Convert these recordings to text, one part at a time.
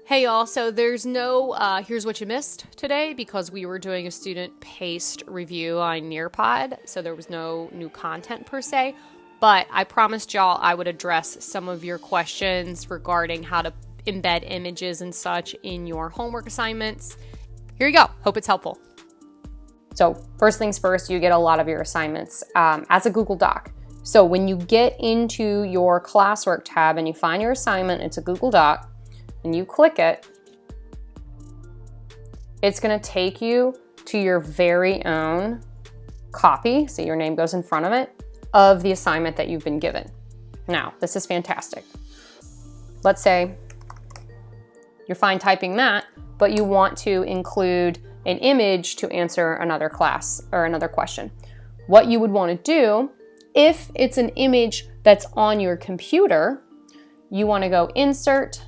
Hey y'all, so there's no here's what you missed today because we were doing a student-paced review on Nearpod, so there was no new content per se, but I promised y'all I would address some of your questions regarding how to embed images and such in your homework assignments. Here you go. Hope it's helpful. So first things first, you get a lot of your assignments as a Google Doc. So when you get into your classwork tab and you find your assignment, it's a Google Doc, and you click it, it's going to take you to your very own copy, so your name goes in front of it, of the assignment that you've been given. Now, this is fantastic. Let's say you're fine typing that, but you want to include an image to answer another class or another question. What you would want to do, if it's an image that's on your computer, you want to go Insert,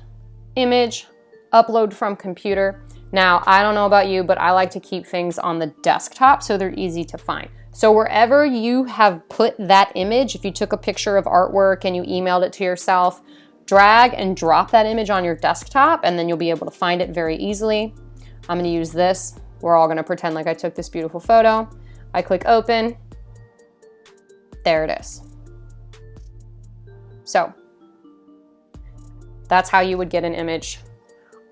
Image, Upload from Computer. Now, I don't know about you, but I like to keep things on the desktop so they're easy to find. So wherever you have put that image, if you took a picture of artwork and you emailed it to yourself, drag and drop that image on your desktop and then you'll be able to find it very easily. I'm going to use this. We're all going to pretend like I took this beautiful photo. I click open. There it is. So that's how you would get an image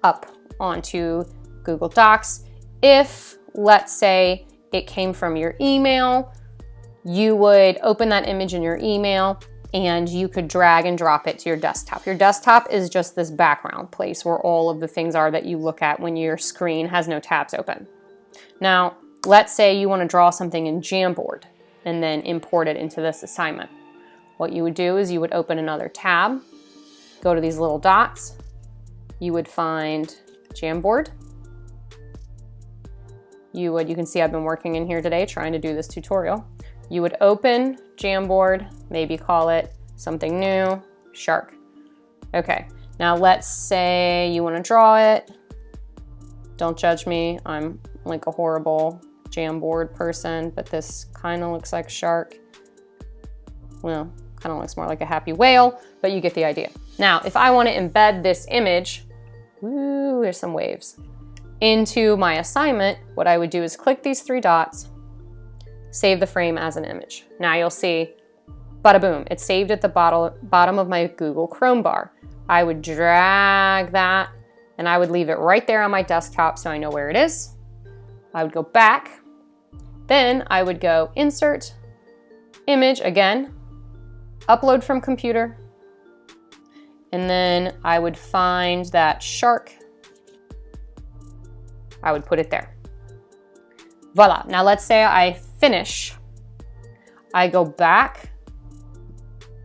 up onto Google Docs. If, let's say, it came from your email, you would open that image in your email and you could drag and drop it to your desktop. Your desktop is just this background place where all of the things are that you look at when your screen has no tabs open. Now, let's say you want to draw something in Jamboard and then import it into this assignment. What you would do is you would open another tab, go to these little dots, you would find Jamboard. You can see I've been working in here today trying to do this tutorial. You would open Jamboard, maybe call it something new, shark. Okay, now let's say you want to draw it. Don't judge me, I'm like a horrible Jamboard person, but this kind of looks like shark. Well, kind of looks more like a happy whale, but you get the idea. Now, if I want to embed this image, ooh, there's some waves, into my assignment, what I would do is click these three dots, save the frame as an image. Now you'll see, bada boom, it's saved at the bottom of my Google Chrome bar. I would drag that and I would leave it right there on my desktop so I know where it is. I would go back, then I would go Insert, Image again, Upload from Computer, and then I would find that shark. I would put it there. Voila. Now let's say I finish. I go back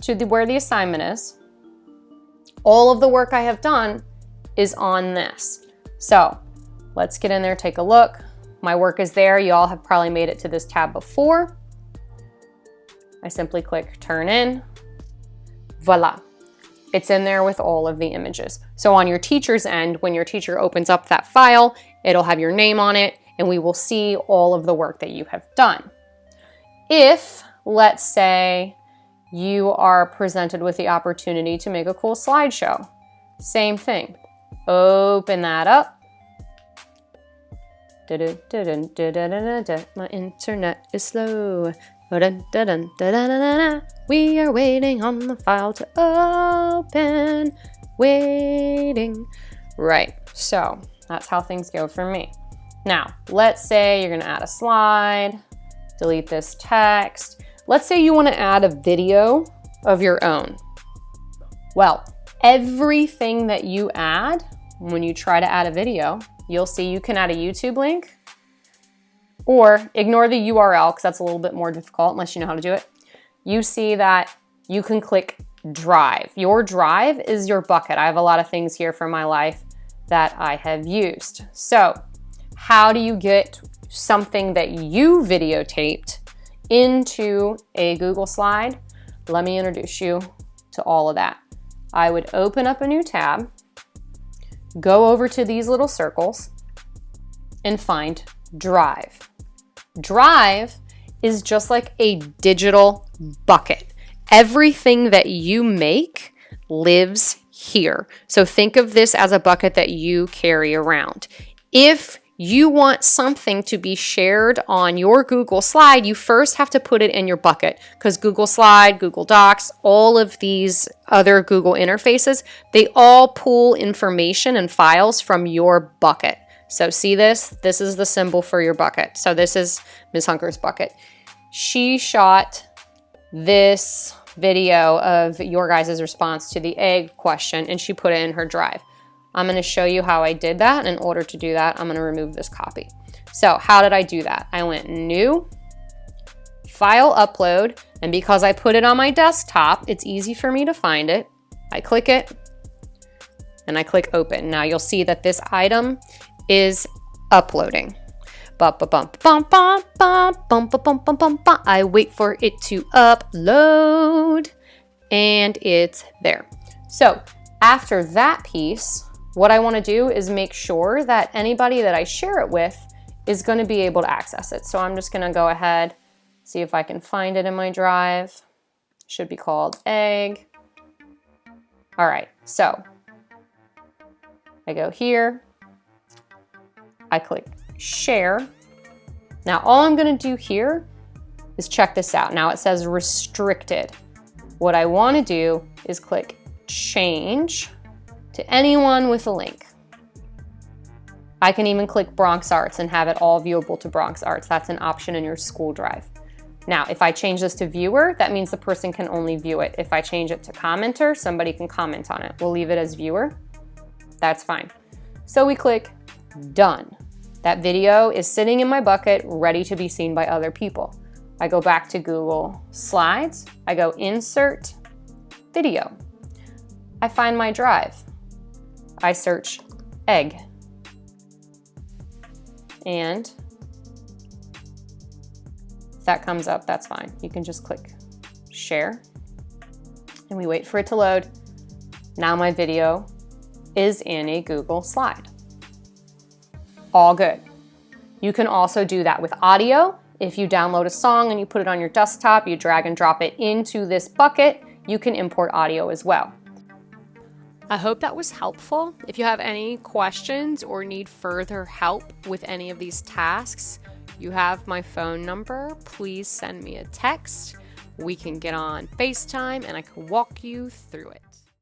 to where the assignment is. All of the work I have done is on this. So let's get in there, take a look. My work is there. You all have probably made it to this tab before. I simply click Turn In. Voila. It's in there with all of the images. So on your teacher's end, when your teacher opens up that file, it'll have your name on it and we will see all of the work that you have done. If, let's say, you are presented with the opportunity to make a cool slideshow, same thing. Open that up. My internet is slow. We are waiting on the file to open. Waiting. Right, so that's how things go for me. Now, let's say you're gonna add a slide, delete this text. Let's say you wanna add a video of your own. Well, everything that you add, when you try to add a video, you'll see you can add a YouTube link, or ignore the URL because that's a little bit more difficult unless you know how to do it. You see that you can click Drive. Your drive is your bucket. I have a lot of things here from my life that I have used. So how do you get something that you videotaped into a Google slide? Let me introduce you to all of that. I would open up a new tab, go over to these little circles, and find Drive. Drive is just like a digital bucket. Everything that you make lives here. So think of this as a bucket that you carry around. If you want something to be shared on your Google Slide, you first have to put it in your bucket, because Google Slide, Google Docs, all of these other Google interfaces, they all pull information and files from your bucket. So see this? This is the symbol for your bucket. So this is Ms. Hunker's bucket. She shot this video of your guys' response to the egg question, and she put it in her drive. I'm going to show you how I did that. In order to do that, I'm going to remove this copy. So how did I do that? I went New, File Upload, and because I put it on my desktop, it's easy for me to find it. I click it, and I click Open. Now you'll see that this item is uploading. I wait for it to upload, and it's there. So after that piece, what I want to do is make sure that anybody that I share it with is going to be able to access it. So I'm just going to go ahead, see if I can find it in my drive. It should be called egg. All right, so I go here, I click share. Now all I'm going to do here is check this out. Now it says restricted. What I want to do is click change to anyone with a link. I can even click Bronx Arts and have it all viewable to Bronx Arts. That's an option in your school drive. Now, if I change this to viewer, that means the person can only view it. If I change it to commenter, somebody can comment on it. We'll leave it as viewer. That's fine. So we click done. That video is sitting in my bucket, ready to be seen by other people. I go back to Google Slides. I go insert video. I find my drive. I search egg. And if that comes up, that's fine. You can just click share. And we wait for it to load. Now my video is in a Google Slide. All good. You can also do that with audio. If you download a song and you put it on your desktop, you drag and drop it into this bucket, you can import audio as well. I hope that was helpful. If you have any questions or need further help with any of these tasks, you have my phone number. Please send me a text. We can get on FaceTime and I can walk you through it.